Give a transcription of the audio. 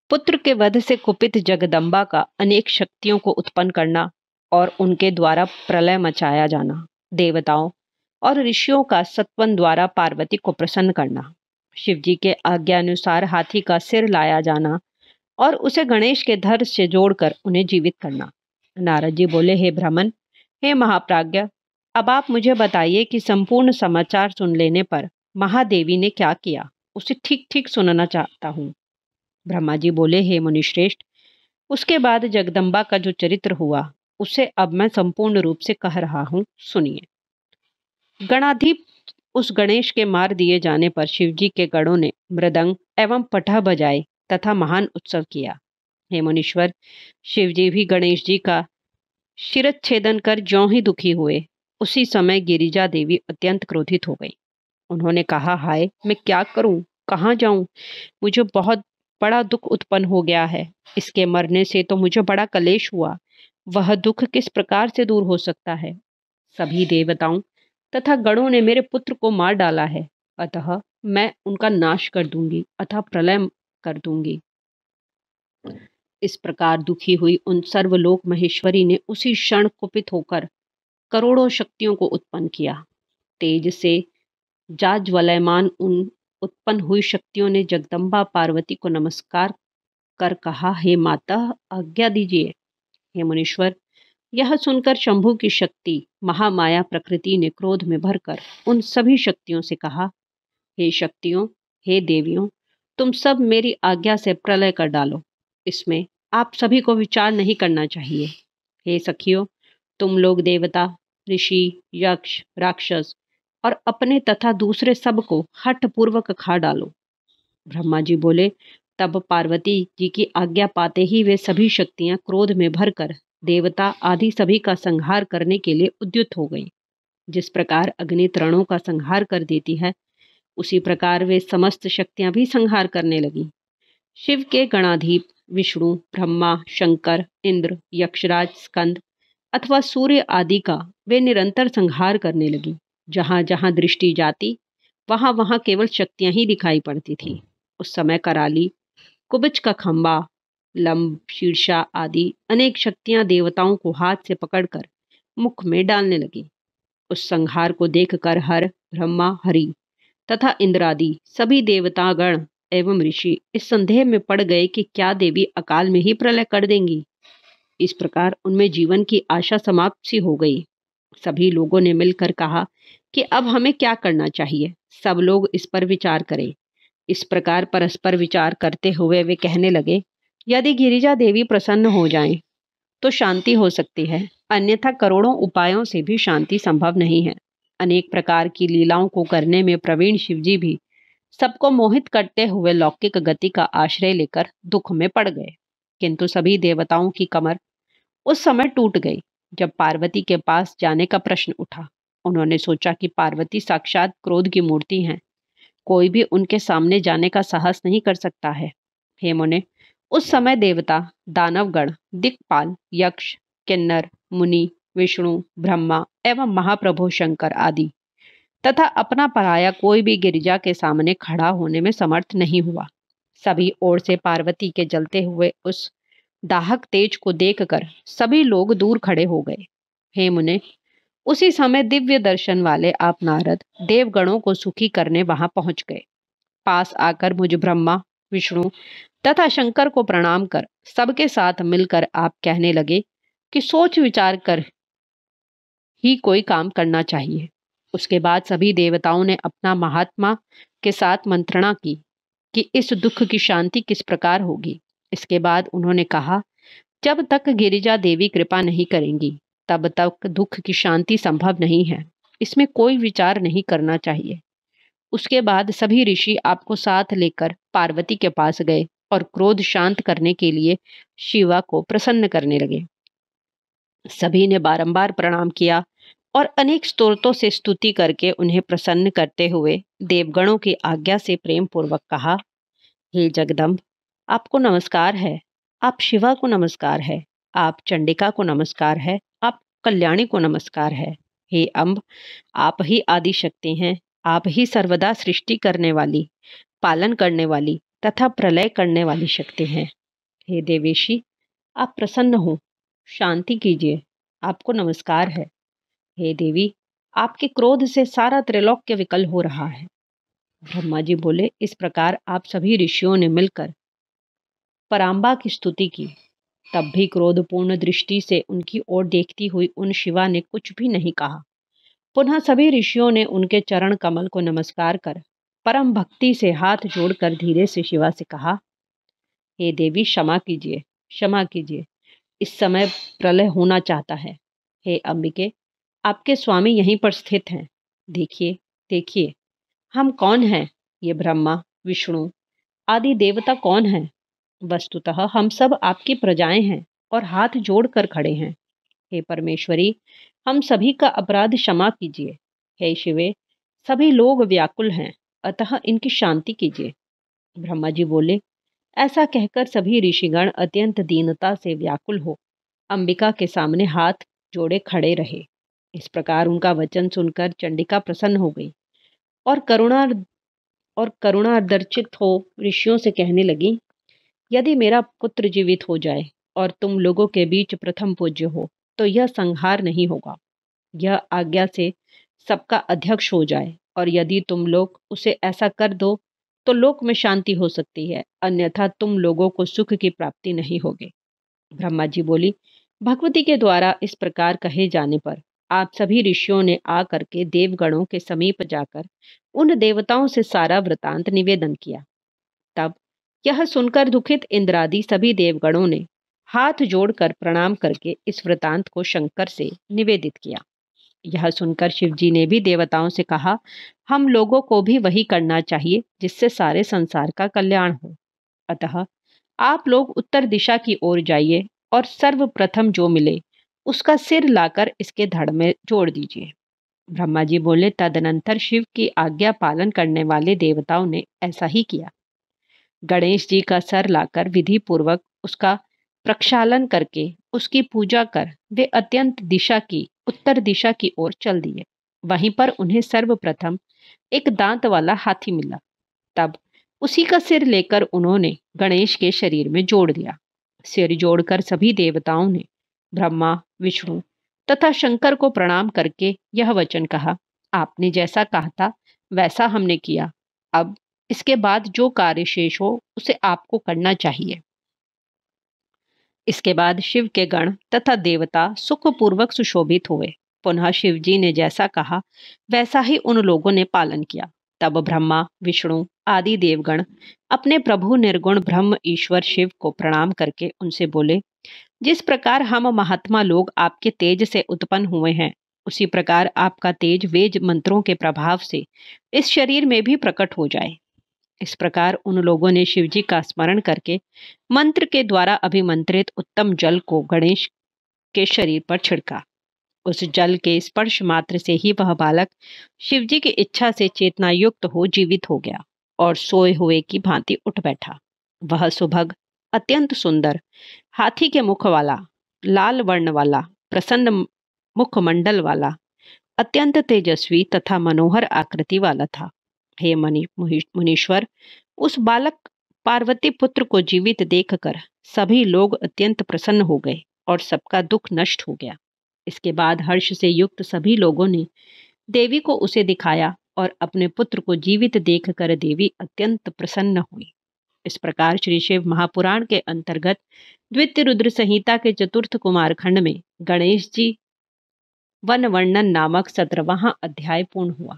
पुत्र के वध से कुपित जगदम्बा का अनेक शक्तियों को उत्पन्न करना और उनके द्वारा प्रलय मचाया जाना, देवताओं और ऋषियों का सत्वन द्वारा पार्वती को प्रसन्न करना, शिव जी के आज्ञानुसार हाथी का सिर लाया जाना और उसे गणेश के धड़ से जोड़कर उन्हें जीवित करना। नारद जी बोले, हे ब्राह्मण, हे महाप्राज्ञ, अब आप मुझे बताइए कि संपूर्ण समाचार सुन लेने पर महादेवी ने क्या किया, उसे ठीक ठीक सुनना चाहता हूँ। ब्रह्मा जी बोले, हे मुनिश्रेष्ठ, उसके बाद जगदम्बा का जो चरित्र हुआ उसे अब मैं संपूर्ण रूप से कह रहा हूँ, सुनिए। गणाधीप उस गणेश के मार दिए जाने पर शिवजी के गणों ने मृदंग एवं पटह बजाए तथा महान उत्सव किया। हे मुनीश्वर, शिवजी भी गणेश जी का शिरच्छेदन कर ज्यों ही दुखी हुए, उसी समय गिरिजा देवी अत्यंत क्रोधित हो गई। उन्होंने कहा, हाय, मैं क्या करूं, कहाँ जाऊं, मुझे बहुत बड़ा दुख उत्पन्न हो गया है। इसके मरने से तो मुझे बड़ा कलेश हुआ, वह दुख किस प्रकार से दूर हो सकता है। सभी देवताओं तथा गणों ने मेरे पुत्र को मार डाला है, अतः मैं उनका नाश कर दूंगी अथवा प्रलय कर दूंगी। इस प्रकार दुखी हुई उन सर्वलोक महेश्वरी ने उसी क्षण कुपित होकर करोड़ों शक्तियों को उत्पन्न किया। तेज से जाज्वल्यमान उन उत्पन्न हुई शक्तियों ने जगदम्बा पार्वती को नमस्कार कर कहा, हे माता, आज्ञा दीजिए। हे मुनीश्वर, यह सुनकर शंभु की शक्ति महामाया प्रकृति ने क्रोध में भरकर उन सभी शक्तियों से कहा, हे शक्तियों, हे देवियों, तुम सब मेरी आज्ञा से प्रलय कर डालो। इसमें आप सभी को विचार नहीं करना चाहिए। हे सखियों, तुम लोग देवता, ऋषि, यक्ष, राक्षस और अपने तथा दूसरे सब को हठ पूर्वक खा डालो। ब्रह्मा जी बोले, तब पार्वती जी की आज्ञा पाते ही वे सभी शक्तियां क्रोध में भरकर देवता आदि सभी का संहार करने के लिए उद्युत हो गई। जिस प्रकार अग्नि तृणों का संहार कर देती है, उसी प्रकार वे समस्त शक्तियां भी संहार करने लगी। शिव के गणाधीप विष्णु, ब्रह्मा, शंकर, इंद्र, यक्षराज, स्कंद अथवा सूर्य आदि का वे निरंतर संहार करने लगी। जहां जहां दृष्टि जाती वहां वहां केवल शक्तियां ही दिखाई पड़ती थी। उस समय कराली, कुबज का खंबा, लंब, शीर्षा आदि अनेक शक्तियां देवताओं को हाथ से पकड़कर मुख में डालने लगी। उस संहार को देखकर हर, ब्रह्मा, हरि तथा इंद्रादि सभी देवतागण एवं ऋषि इस संदेह में पड़ गए कि क्या देवी अकाल में ही प्रलय कर देंगी। इस प्रकार उनमें जीवन की आशा समाप्त सी हो गई। सभी लोगों ने मिलकर कहा कि अब हमें क्या करना चाहिए, सब लोग इस पर विचार करें। इस प्रकार परस्पर विचार करते हुए वे कहने लगे, यदि गिरिजा देवी प्रसन्न हो जाएं, तो शांति हो सकती है, अन्यथा करोड़ों उपायों से भी शांति संभव नहीं है। अनेक प्रकार की लीलाओं को करने में प्रवीण शिवजी भी सबको मोहित करते हुए लौकिक गति का आश्रय लेकर दुख में पड़ गए। किंतु सभी देवताओं की कमर उस समय टूट गई जब पार्वती के पास जाने का प्रश्न उठा। उन्होंने सोचा कि पार्वती साक्षात क्रोध की मूर्ति हैं, कोई भी उनके सामने जाने का साहस नहीं कर सकता है। हे मुने, उस समय देवता, दानवगण, दिक्पाल, यक्ष, किन्नर, मुनि, विष्णु, ब्रह्मा एवं महाप्रभु शंकर आदि तथा अपना पराया कोई भी गिरिजा के सामने खड़ा होने में समर्थ नहीं हुआ। सभी ओर से पार्वती के जलते हुए उस दाहक तेज को देखकर सभी लोग दूर खड़े हो गए। हे मुने, उसी समय दिव्य दर्शन वाले आप नारद देवगणों को सुखी करने वहां पहुंच गए। पास आकर मुझ ब्रह्मा, विष्णु तथा शंकर को प्रणाम कर सबके साथ मिलकर आप कहने लगे कि सोच विचार कर ही कोई काम करना चाहिए। उसके बाद सभी देवताओं ने अपना महात्मा के साथ मंत्रणा की कि इस दुख की शांति किस प्रकार होगी। इसके बाद उन्होंने कहा, जब तक गिरिजा देवी कृपा नहीं करेंगी तब तक दुख की शांति संभव नहीं है। इसमें कोई विचार नहीं करना चाहिए। उसके बाद सभी ऋषि आपको साथ लेकर पार्वती के पास गए और क्रोध शांत करने के लिए शिवा को प्रसन्न करने लगे। सभी ने बारंबार प्रणाम किया और अनेक स्तोत्रों से स्तुति करके उन्हें प्रसन्न करते हुए देवगणों की आज्ञा से प्रेम पूर्वक कहा, हे जगदम्ब, आपको नमस्कार है, आप शिवा को नमस्कार है, आप चंडिका को नमस्कार है, आप कल्याणी को नमस्कार है। हे अम्ब, आप ही आदि शक्ति हैं, आप ही सर्वदा सृष्टि करने वाली, पालन करने वाली, तथा प्रलय करने वाली शक्ति हैं। हे देवेशी, आप प्रसन्न हो, शांति कीजिए, आपको नमस्कार है। हे देवी, आपके क्रोध से सारा त्रिलोक्य विकल हो रहा है। ब्रह्मा जी बोले, इस प्रकार आप सभी ऋषियों ने मिलकर पराम्बा की स्तुति की। तब भी क्रोधपूर्ण दृष्टि से उनकी ओर देखती हुई उन शिवा ने कुछ भी नहीं कहा। पुनः सभी ऋषियों ने उनके चरण कमल को नमस्कार कर परम भक्ति से हाथ जोड़कर धीरे से शिवा से कहा, हे देवी, क्षमा कीजिए, क्षमा कीजिए, इस समय प्रलय होना चाहता है। हे अंबिके, आपके स्वामी यहीं पर स्थित हैं। देखिए, देखिए, हम कौन हैं? ये ब्रह्मा, विष्णु आदि देवता कौन हैं? वस्तुतः हम सब आपकी प्रजाएं हैं और हाथ जोड़कर खड़े हैं। हे परमेश्वरी, हम सभी का अपराध क्षमा कीजिए। हे शिवे, सभी लोग व्याकुल हैं, अतः इनकी शांति कीजिए। ब्रह्मा जी बोले, ऐसा कहकर सभी ऋषिगण अत्यंत दीनता से व्याकुल हो अंबिका के सामने हाथ जोड़े खड़े रहे। इस प्रकार उनका वचन सुनकर चंडिका प्रसन्न हो गई और करुणादर्शित हो ऋषियों से कहने लगी, यदि मेरा पुत्र जीवित हो जाए और तुम लोगों के बीच प्रथम पूज्य हो तो यह संहार नहीं होगा। यह आज्ञा से सबका अध्यक्ष हो जाए, और यदि तुम लोग उसे ऐसा कर दो तो लोक में शांति हो सकती है, अन्यथा तुम लोगों को सुख की प्राप्ति नहीं होगी। ब्रह्मा जी बोली, भगवती के द्वारा इस प्रकार कहे जाने पर आप सभी ऋषियों ने आ करके देवगणों के समीप जाकर उन देवताओं से सारा वृतांत निवेदन किया। तब यह सुनकर दुखित इंद्रादि सभी देवगणों ने हाथ जोड़कर प्रणाम करके इस वृतांत को शंकर से निवेदित किया। यह सुनकर शिवजी ने भी देवताओं से कहा, हम लोगों को भी वही करना चाहिए जिससे सारे संसार का कल्याण हो। अतः आप लोग उत्तर दिशा की ओर जाइए और सर्वप्रथम जो मिले उसका सिर लाकर इसके धड़ में जोड़ दीजिए। ब्रह्मा जी बोले, तदनंतर शिव की आज्ञा पालन करने वाले देवताओं ने ऐसा ही किया। गणेश जी का सर लाकर विधि पूर्वक उसका प्रक्षालन करके उसकी पूजा कर वे अत्यंत दिशा की उत्तर दिशा की ओर चल दिए। वहीं पर उन्हें सर्वप्रथम एक दांत वाला हाथी मिला। तब उसी का सिर लेकर उन्होंने गणेश के शरीर में जोड़ दिया। सिर जोड़कर सभी देवताओं ने ब्रह्मा, विष्णु तथा शंकर को प्रणाम करके यह वचन कहा, आपने जैसा कहा था वैसा हमने किया। अब इसके बाद जो कार्य शेष हो उसे आपको करना चाहिए। इसके बाद शिव के गण तथा देवता सुखपूर्वक सुशोभित हुए। पुनः शिव जी ने जैसा कहा वैसा ही उन लोगों ने पालन किया। तब ब्रह्मा, विष्णु आदि देवगण अपने प्रभु निर्गुण ब्रह्म ईश्वर शिव को प्रणाम करके उनसे बोले, जिस प्रकार हम महात्मा लोग आपके तेज से उत्पन्न हुए हैं, उसी प्रकार आपका तेज वेद मंत्रों के प्रभाव से इस शरीर में भी प्रकट हो जाए। इस प्रकार उन लोगों ने शिवजी का स्मरण करके मंत्र के द्वारा अभिमंत्रित उत्तम जल को गणेश के शरीर पर छिड़का। उस जल के स्पर्श मात्र से ही वह बालक शिवजी की इच्छा से चेतना युक्त हो जीवित हो गया और सोए हुए की भांति उठ बैठा। वह सुभग, अत्यंत सुंदर, हाथी के मुख वाला, लाल वर्ण वाला, प्रसन्न मुखमंडल वाला, अत्यंत तेजस्वी तथा मनोहर आकृति वाला था। हे मुनीश्वर, उस बालक पार्वती पुत्र को जीवित देखकर सभी लोग अत्यंत प्रसन्न हो गए और सबका दुख नष्ट हो गया। इसके बाद हर्ष से युक्त सभी लोगों ने देवी को उसे दिखाया और अपने पुत्र को जीवित देखकर देवी अत्यंत प्रसन्न हुई। इस प्रकार श्री शिव महापुराण के अंतर्गत द्वितीय रुद्र संहिता के चतुर्थ कुमार खंड में गणेश जी वन वर्णन नामक 17वां अध्याय पूर्ण हुआ।